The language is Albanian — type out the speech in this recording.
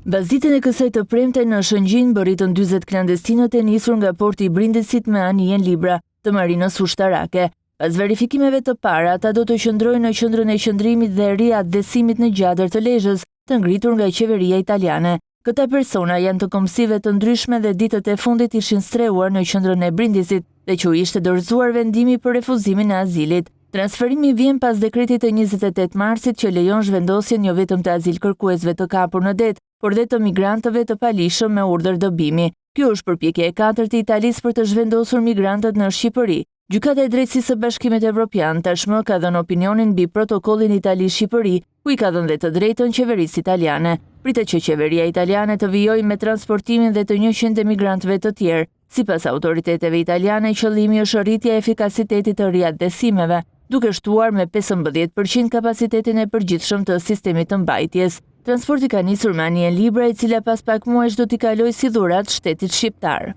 Mbas ditën e kësaj të premte në Shëngjin bëritën 40 klandestinët e nisur nga porti i Brindesit me anijen libra të marinës ushtarake. Pas verifikimeve të para, ata do të qëndrojnë në qendrën e qëndrimit dhe riadesimit në Gjadër të Lezhës, të ngritur nga qeveria italiane. Këta persona janë të kombësive të ndryshme dhe ditët e fundit ishin streuar në qendrën e Brindesit dhe që ishte dorëzuar vendimi për refuzimin e azilit. Transferimi vjen pas dekretit të 28 marsit që lejon zhvendosjen jo vetëm të azil kërkuesve të kapur në det, por dhe të migrantëve të palishëm me urdhër dëbimi. Kjo është përpjekja e katërt e Italisë për të zhvendosur migrantët në Shqipëri. Gjykata e Drejtësisë së Bashkimit Evropian tashmë ka dhënë opinionin mbi protokollin Itali-Shqipëri, ku i ka dhënë dhe të drejtën qeverisë italiane. Pritet që qeveria italiane të vijojë me transportimin dhe të 100 migrantëve të tjerë. Sipas autoriteteve italiane, qëllimi është rritja e efikasitetit të riadesimeve, duke shtuar me 15% kapacitetin e përgjithshëm të sistemit të mbajtjes. Transporti ka nisur me anijen libra, e cila pas pak muajsh do t'i kalojë si dhuratë shtetit shqiptar.